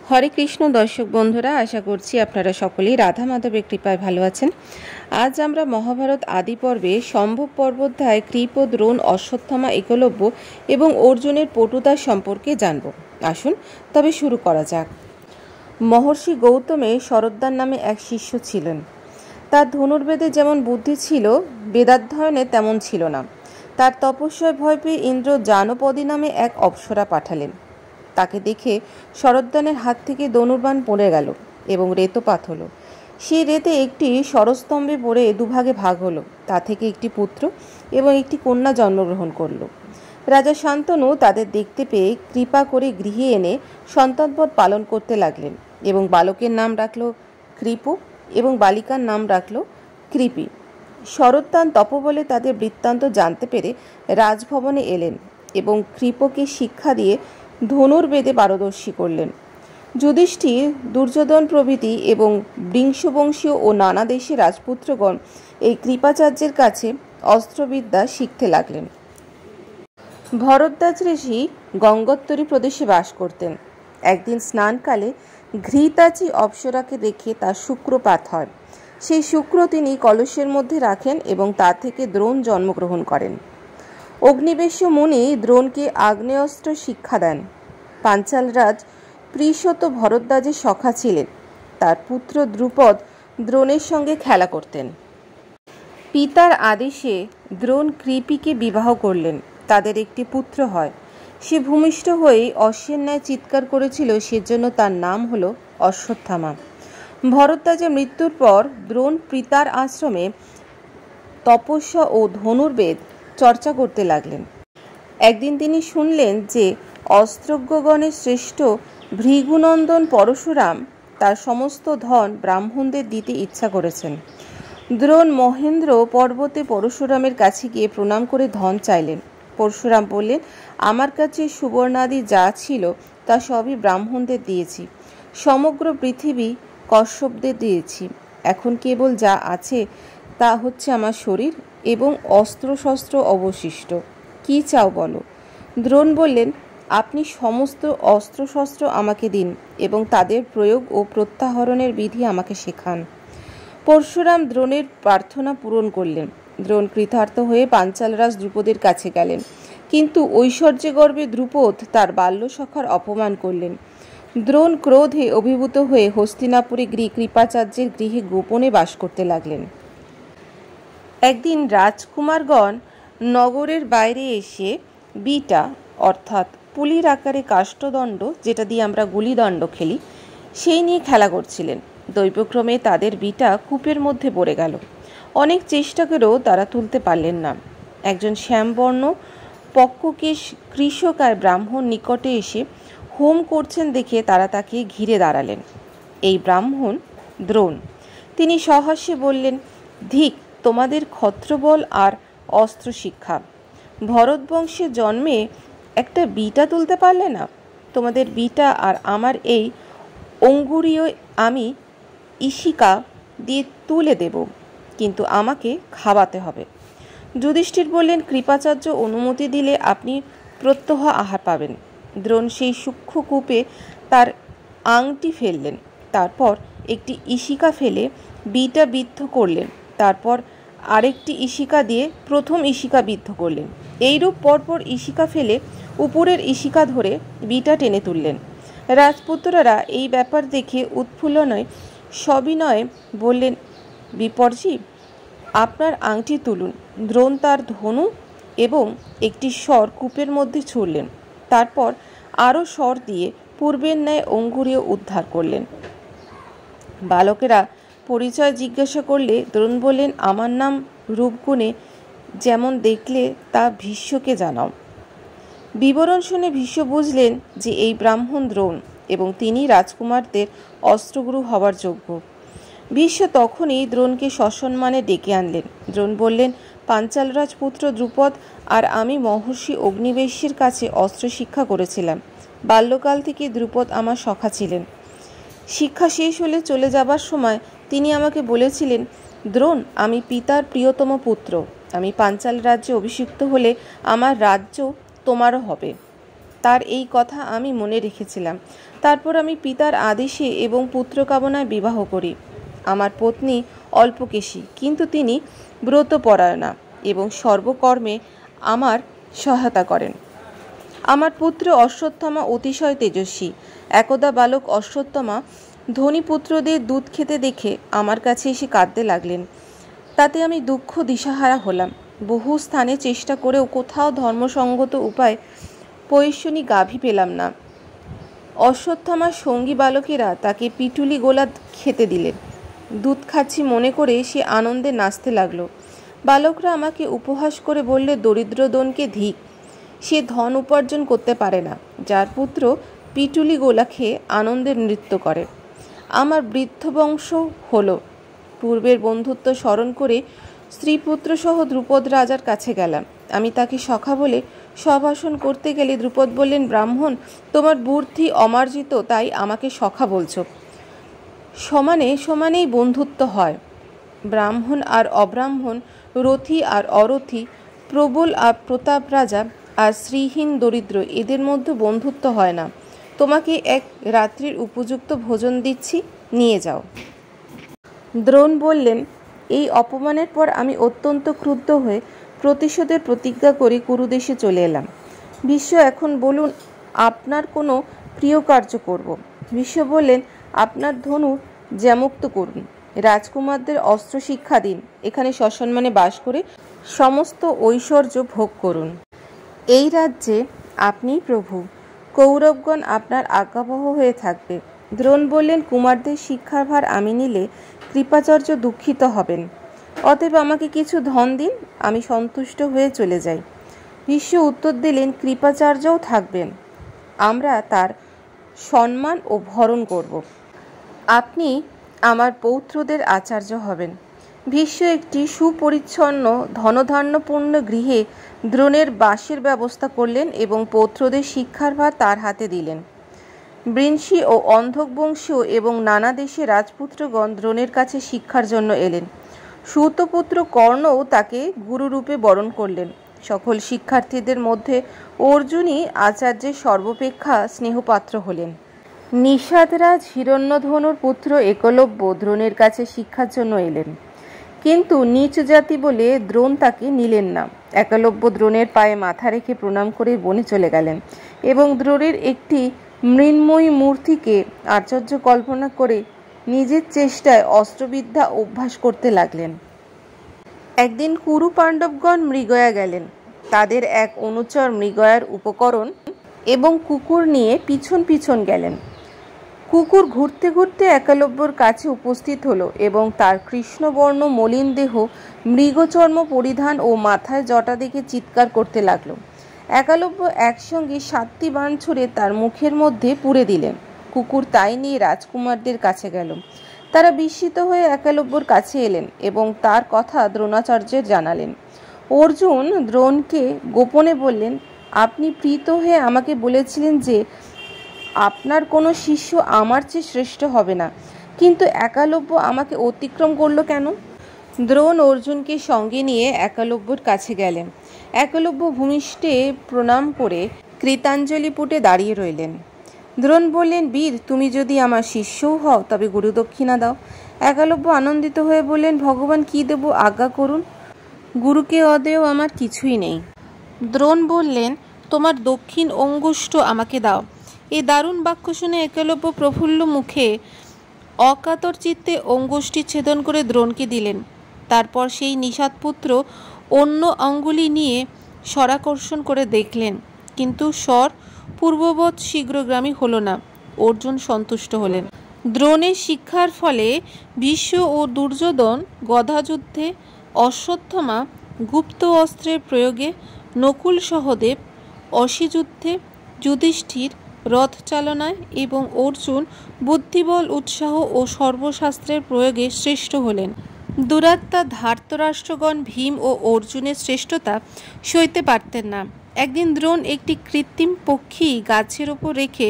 হরে কৃষ্ণ দর্শক বন্ধুরা, আশা করছি আপনারা সকলেই রাধা মাধবের কৃপায় ভালো আছেন। আজ আমরা মহাভারত আদি পর্বে সম্ভব পর্বোধ্যায় কৃপ, দ্রোণ, অশ্বত্থামা, একলব্য এবং অর্জুনের পটুতা সম্পর্কে জানব। আসুন তবে শুরু করা যাক। মহর্ষি গৌতমের শরদ্দার নামে এক শিষ্য ছিলেন। তার ধনুর্বেদে যেমন বুদ্ধি ছিল, বেদাধ্যয়নে তেমন ছিল না। তার তপস্যায় ভয় পেয়ে ইন্দ্র জানপদী নামে এক অপ্সরা পাঠালেন। তাকে দেখে শরদ্দানের হাত থেকে ধনুর্বাণ পড়ে গেল এবং রেতপাত হলো। সেই রেতে একটি স্বরস্তম্ভে পড়ে দুভাগে ভাগ হলো। তা থেকে একটি পুত্র এবং একটি কন্যা জন্মগ্রহণ করল। রাজা শান্তনু তাদের দেখতে পেয়ে কৃপা করে গৃহে এনে সন্তানপদ পালন করতে লাগলেন এবং বালকের নাম রাখল কৃপ এবং বালিকার নাম রাখল কৃপি। শরদ্দান তপবলে তাদের বৃত্তান্ত জানতে পেরে রাজভবনে এলেন এবং কৃপকে শিক্ষা দিয়ে ধনুর্বেদে পারদর্শী করলেন। যুধিষ্ঠির, দুর্যোধন প্রভৃতি এবং বৃংশবংশীয় ও নানা দেশের রাজপুত্রগণ এই কৃপাচার্যের কাছে অস্ত্রবিদ্যা শিখতে লাগলেন। ভরদ্বাজ ঋষি গঙ্গোত্তরী প্রদেশে বাস করতেন। একদিন স্নানকালে ঘৃতাচী অপ্সরাকে দেখে তার শুক্রপাত হয়। সেই শুক্র তিনি কলসের মধ্যে রাখেন এবং তা থেকে দ্রোণ জন্মগ্রহণ করেন। অগ্নিবেশ্য মুনি দ্রোণকে আগ্নেয়াস্ত্র শিক্ষা দেন। পাঞ্চালরাজ পৃষত ভরদ্বাজের সখা ছিলেন। তার পুত্র দ্রুপদ দ্রোণের সঙ্গে খেলা করতেন। পিতার আদেশে দ্রোণ কৃপিকে বিবাহ করলেন। তাদের একটি পুত্র হয়। সে ভূমিষ্ঠ হয়ে অশ্বের ন্যায় চিৎকার করেছিল, সেজন্য তার নাম হলো অশ্বত্থামা। ভরদ্বাজের মৃত্যুর পর দ্রোণ পিতার আশ্রমে তপস্যা ও ধনুর্বেদ চর্চা করতে লাগলেন। একদিন তিনি শুনলেন যে অস্ত্রজ্ঞগণের শ্রেষ্ঠ ভৃগুনন্দন পরশুরাম তার সমস্ত ধন ব্রাহ্মণদের দিতে ইচ্ছা করেছেন। দ্রোণ মহেন্দ্র পর্বতে পরশুরামের কাছে গিয়ে প্রণাম করে ধন চাইলেন। পরশুরাম বললেন, আমার কাছে সুবর্ণাদি যা ছিল তা সবই ব্রাহ্মণদের দিয়েছি। সমগ্র পৃথিবী কশ্যপদের দিয়েছি। এখন কেবল যা আছে তা হচ্ছে আমার শরীর এবং অস্ত্রশস্ত্র অবশিষ্ট। কি চাও বলো? দ্রোণ বললেন, আপনি সমস্ত অস্ত্রশস্ত্র আমাকে দিন এবং তাদের প্রয়োগ ও প্রত্যাহরণের বিধি আমাকে শেখান। পরশুরাম দ্রোণের প্রার্থনা পূরণ করলেন। দ্রোণ কৃতার্থ হয়ে পাঞ্চালরাজ দ্রুপদের কাছে গেলেন, কিন্তু ঐশ্বর্যে গর্বে দ্রুপদ তার বাল্যসখার অপমান করলেন। দ্রোণ ক্রোধে অভিভূত হয়ে হস্তিনাপুরে কৃপাচার্যের গৃহে গোপনে বাস করতে লাগলেন। একদিন রাজকুমারগণ নগরের বাইরে এসে বিটা অর্থাৎ পুলির আকারে কাষ্ঠদণ্ড, যেটা দিয়ে আমরা গুলিদণ্ড খেলি, সেই নিয়ে খেলা করছিলেন। দৈবক্রমে তাদের বিটা কূপের মধ্যে পড়ে গেল। অনেক চেষ্টা করেও তারা তুলতে পারলেন না। একজন শ্যামবর্ণ পক্ককেশ কৃষকায় ব্রাহ্মণ নিকটে এসে হোম করছেন দেখে তারা তাকে ঘিরে দাঁড়ালেন। এই ব্রাহ্মণ দ্রোণ। তিনি সহাস্যে বললেন, ধিক তোমাদের ক্ষত্রবল আর অস্ত্র শিক্ষা! ভরতবংশে জন্মে একটা বিটা তুলতে পারলে না। তোমাদের বিটা আর আমার এই অঙ্গুরীয় আমি ইশিকা দিয়ে তুলে দেব, কিন্তু আমাকে খাওয়াতে হবে। যুধিষ্ঠির বললেন, কৃপাচার্য অনুমতি দিলে আপনি প্রত্যহ আহার পাবেন। দ্রোণ সেই সূক্ষ্ম কূপে তার আংটি ফেললেন। তারপর একটি ইশিকা ফেলে বিটা বিদ্ধ করলেন। তারপর আরেকটি ইশিকা দিয়ে প্রথম ইশিকা বিদ্ধ করলেন। এইরূপ পরপর ইশিকা ফেলে উপরের ইশিকা ধরে বিটা টেনে তুললেন। রাজপুত্ররা এই ব্যাপার দেখে উৎফুল্ল নয় সবিনয়ে বললেন, বিপর্যী, আপনার আংটি তুলুন। দ্রোণ তার ধনু এবং একটি স্বর কূপের মধ্যে ছুড়লেন। তারপর আরও স্বর দিয়ে পূর্বের ন্যায় অঙ্গুরীয় উদ্ধার করলেন। বালকেরা পরিচয় জিজ্ঞাসা করলে দ্রোণ বললেন, আমার নাম রূপগুণে যেমন দেখলে তা ভীষ্মকে জানাও। বিবরণ শুনে ভীষ্ম বুঝলেন যে এই ব্রাহ্মণ দ্রোণ এবং তিনি রাজকুমারদের অস্ত্রগুরু হওয়ার যোগ্য। ভীষ্ম তখনই দ্রোণকে সসম্মানে ডেকে আনলেন। দ্রোণ বললেন, পাঞ্চালরাজ পুত্র দ্রুপদ আর আমি মহর্ষি অগ্নিবেশ্যের কাছে অস্ত্র শিক্ষা করেছিলাম। বাল্যকাল থেকে দ্রুপদ আমার সখা ছিলেন। শিক্ষা শেষ হলে চলে যাবার সময় তিনি আমাকে বলেছিলেন, দ্রোণ, আমি পিতার প্রিয়তম পুত্র। আমি পাঞ্চাল রাজ্যে অভিষিক্ত হলে আমার রাজ্য তোমারও হবে। তার এই কথা আমি মনে রেখেছিলাম। তারপর আমি পিতার আদেশে এবং পুত্রকামনায় বিবাহ করি। আমার পত্নী অল্পকেশী, কিন্তু তিনি ব্রতপরায়ণা এবং সর্বকর্মে আমার সহায়তা করেন। আমার পুত্র অশ্বত্থামা অতিশয় তেজস্বী। একদা বালক অশ্বত্থামা ধনী পুত্রদের দুধ খেতে দেখে আমার কাছে এসে কাঁদতে লাগলেন। তাতে আমি দুঃখ দিশাহারা হলাম। বহু স্থানে চেষ্টা করেও কোথাও ধর্মসঙ্গত উপায় পৈশনী গাভী পেলাম না। অশ্বত্থামার সঙ্গী বালকেরা তাকে পিটুলি গোলা খেতে দিলেন। দুধ খাচ্ছি মনে করে সে আনন্দে নাচতে লাগলো। বালকরা আমাকে উপহাস করে বললে, দরিদ্রদনকে ধিক, সে ধন উপার্জন করতে পারে না, যার পুত্র পিটুলি গোলা খেয়ে আনন্দের নৃত্য করে। আমার বৃদ্ধ বংশ হলো। পূর্বের বন্ধুত্ব স্মরণ করে স্ত্রীপুত্রসহ দ্রুপদ রাজার কাছে গেলাম। আমি তাকে সখা বলে সম্ভাষণ করতে গেলে দ্রুপদ বললেন, ব্রাহ্মণ, তোমার বুদ্ধি অমার্জিত, তাই আমাকে সখা বলছ। সমানে সমানেই বন্ধুত্ব হয়। ব্রাহ্মণ আর অব্রাহ্মণ, রথী আর অরথী, প্রবল আর প্রতাপ রাজা আর শ্রীহীন দরিদ্র, এদের মধ্যে বন্ধুত্ব হয় না। তোমাকে এক রাত্রির উপযুক্ত ভোজন দিচ্ছি, নিয়ে যাও। দ্রোণ বললেন, এই অপমানের পর আমি অত্যন্ত ক্রুদ্ধ হয়ে প্রতিশোধের প্রতিজ্ঞা করে কুরুদেশে চলে এলাম। ভীষ্ম, এখন বলুন আপনার কোনো প্রিয় কার্য করব। ভীষ্ম বললেন, আপনার ধনু জ্যামুক্ত করুন, রাজকুমারদের অস্ত্র শিক্ষা দিন, এখানে সসম্মানে বাস করে সমস্ত ঐশ্বর্য ভোগ করুন। এই রাজ্যে আপনিই প্রভু, কৌরবগণ আপনার আজ্ঞাবহ হয়ে থাকবে। দ্রোণ বললেন, কুমারদের শিক্ষার ভার আমি নিলে কৃপাচার্য দুঃখিত হবেন, অতএব আমাকে কিছু ধন দিন, আমি সন্তুষ্ট হয়ে চলে যাই। ভীষ্ম উত্তর দিলেন, কৃপাচার্যও থাকবেন, আমরা তার সম্মান ও ভরণ করব। আপনি আমার পৌত্রদের আচার্য হবেন। ভীষ্ম একটি সুপরিচ্ছন্ন ধনধান্যপূর্ণ গৃহে দ্রোণের বাসের ব্যবস্থা করলেন এবং পৌত্রদের শিক্ষার ভার তার হাতে দিলেন। বৃন্সী ও অন্ধক বংশীয় এবং নানা দেশে রাজপুত্রগণ দ্রোণের কাছে শিক্ষার জন্য এলেন। সূতপুত্র কর্ণও তাকে গুরুরূপে বরণ করলেন। সকল শিক্ষার্থীদের মধ্যে অর্জুনই আচার্যের সর্বাপেক্ষা স্নেহপাত্র হলেন। নিষাদরাজ হিরণ্যধনুর পুত্র একলব্য দ্রোণের কাছে শিক্ষার জন্য এলেন, কিন্তু নীচ জাতি বলে দ্রোণ তাকে নিলেন না। একলব্য দ্রোণের পায়ে মাথা রেখে প্রণাম করে বনে চলে গেলেন এবং দ্রোণের একটি মৃন্ময়ী মূর্তিকে আচার্য কল্পনা করে নিজের চেষ্টায় অস্ত্রবিদ্যা অভ্যাস করতে লাগলেন। একদিন কুরু পাণ্ডবগণ মৃগয়া গেলেন। তাদের এক অনুচর মৃগয়ার উপকরণ এবং কুকুর নিয়ে পিছন পিছন গেলেন। কুকুর ঘুরতে ঘুরতে একলব্যর কাছে উপস্থিত হলো এবং তার কৃষ্ণবর্ণ মলিন দেহ, মৃগচর্ম পরিধান ও মাথায় জটা দেখে চিৎকার করতে লাগলো। একলব্য একসঙ্গে 7টি বাণ ছুড়ে তার মুখের মধ্যে পুরে দিলেন। কুকুর তাই নিয়ে রাজকুমারদের কাছে গেল। তারা বিস্মিত হয়ে একলব্যর কাছে এলেন এবং তার কথা দ্রোণাচার্যের জানালেন। অর্জুন দ্রোণকে গোপনে বললেন, আপনি প্রীত হয়ে আমাকে বলেছিলেন যে আপনার কোনো শিষ্য আমার চেয়ে শ্রেষ্ঠ হবে না, কিন্তু একলব্য আমাকে অতিক্রম করলো কেন? দ্রোণ অর্জুনকে সঙ্গে নিয়ে একলব্যর কাছে গেলেন। একলব্য ভূমিষ্ঠে প্রণাম করে কৃতাঞ্জলি পুটে দাঁড়িয়ে রইলেন। দ্রোণ বললেন, বীর, তুমি যদি আমার শিষ্যও হও তবে গুরুদক্ষিণা দাও। একলব্য আনন্দিত হয়ে বললেন, ভগবান কি দেব, আজ্ঞা করুন। গুরুকে অদেয় আমার কিছুই নেই। দ্রোণ বললেন, তোমার দক্ষিণ অঙ্গুষ্ঠ আমাকে দাও। এই দারুণ বাক্য শুনে একলব্য প্রফুল্ল মুখে অকাতর চিত্তে অঙ্গুষ্ঠী ছেদন করে দ্রোণকে দিলেন। তারপর সেই নিষাদপুত্র অন্য অঙ্গুলি নিয়ে স্বরাকর্ষণ করে দেখলেন, কিন্তু স্বর পূর্ববৎ শীঘ্রগামী হল না। অর্জুন সন্তুষ্ট হলেন। দ্রোণের শিক্ষার ফলে ভীষ্ম ও দুর্যোধন গদাযুদ্ধে, অশ্বত্থামা গুপ্ত অস্ত্রের প্রয়োগে, নকুল সহদেব অসিযুদ্ধে, যুধিষ্ঠির রথ চালনায় এবং অর্জুন বুদ্ধিবল, উৎসাহ ও সর্বশাস্ত্রের প্রয়োগে শ্রেষ্ঠ হলেন। দুরাত্মা ধার্তরাষ্ট্রগণ ভীম ও অর্জুনের শ্রেষ্ঠতা সইতে পারতেন না। একদিন দ্রোণ একটি কৃত্রিম পক্ষী গাছের ওপর রেখে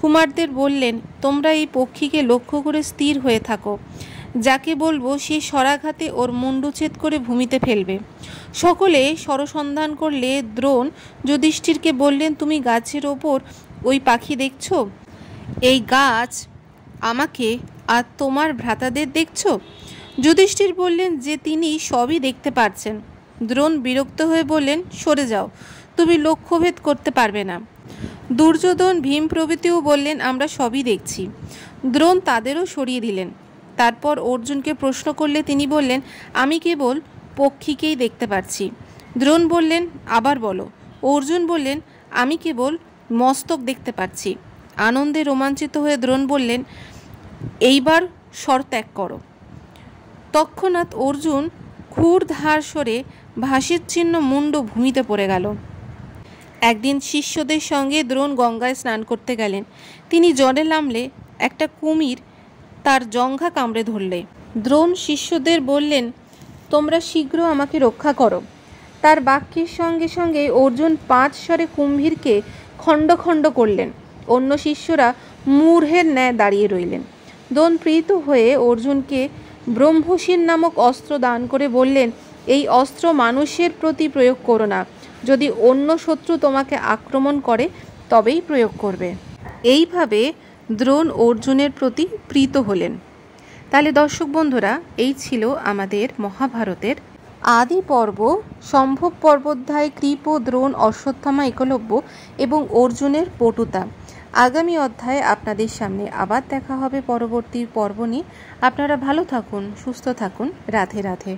কুমারদের বললেন, তোমরা এই পক্ষীকে লক্ষ্য করে স্থির হয়ে থাকো। যাকে বলবো সে শরাঘাতে ওর মুণ্ডচ্ছেদ করে ভূমিতে ফেলবে। সকলে সরসন্ধান করলে দ্রোণ যুধিষ্ঠিরকে বললেন, তুমি গাছের ওপর ওই পাখি দেখছো? এই গাছ আমাকে আর তোমার ভ্রাতাদের দেখছো? যুধিষ্ঠির বললেন যে তিনি সবই দেখতে পারছেন। দ্রোণ বিরক্ত হয়ে বললেন, সরে যাও, তুমি লক্ষ্যভেদ করতে পারবে না। দুর্যোধন, ভীম প্রভৃতিও বললেন, আমরা সবই দেখছি। দ্রোণ তাদেরও সরিয়ে দিলেন। তারপর অর্জুনকে প্রশ্ন করলে তিনি বললেন, আমি কেবল পক্ষীকেই দেখতে পাচ্ছি। দ্রোণ বললেন, আবার বলো। অর্জুন বললেন, আমি কেবল মস্তক দেখতে পাচ্ছি। আনন্দে রোমাঞ্চিত হয়ে দ্রোণ বললেন, এইবার স্বর ত্যাগ করো। তৎক্ষণাৎ অর্জুন ক্ষুরধার সরে ভাসের চিহ্ন মুণ্ড ভূমিতে পড়ে গেল। একদিন শিষ্যদের সঙ্গে দ্রোণ গঙ্গায় স্নান করতে গেলেন। তিনি জলে নামলে একটা কুমির তার জঙ্ঘা কামড়ে ধরলে। দ্রোণ শিষ্যদের বললেন, তোমরা শীঘ্র আমাকে রক্ষা করো। তার বাক্যের সঙ্গে সঙ্গে অর্জুন 5 স্বরে কুম্ভীরকে খণ্ড খণ্ড করলেন। অন্য শিষ্যরা মূঢ়ের ন্যায় দাঁড়িয়ে রইলেন। দ্রোণ প্রীত হয়ে অর্জুনকে ব্রহ্মশির নামক অস্ত্র দান করে বললেন, এই অস্ত্র মানুষের প্রতি প্রয়োগ করো না, যদি অন্য শত্রু তোমাকে আক্রমণ করে তবেই প্রয়োগ করবে। এইভাবে দ্রোণ অর্জুনের প্রতি প্রীত হলেন। তাহলে দর্শক বন্ধুরা, এই ছিল আমাদের মহাভারতের আদি পর্ব, সম্ভব পর্বোধ্যায়, কৃপ, দ্রোণ, অশ্বত্থামা, একলব্য এবং অর্জুনের পটুতা। আগামী অধ্যায়ে আপনাদের সামনে আবার দেখা হবে পরবর্তী পর্ব নিয়ে। আপনারা ভালো থাকুন, সুস্থ থাকুন। রাধে রাধে।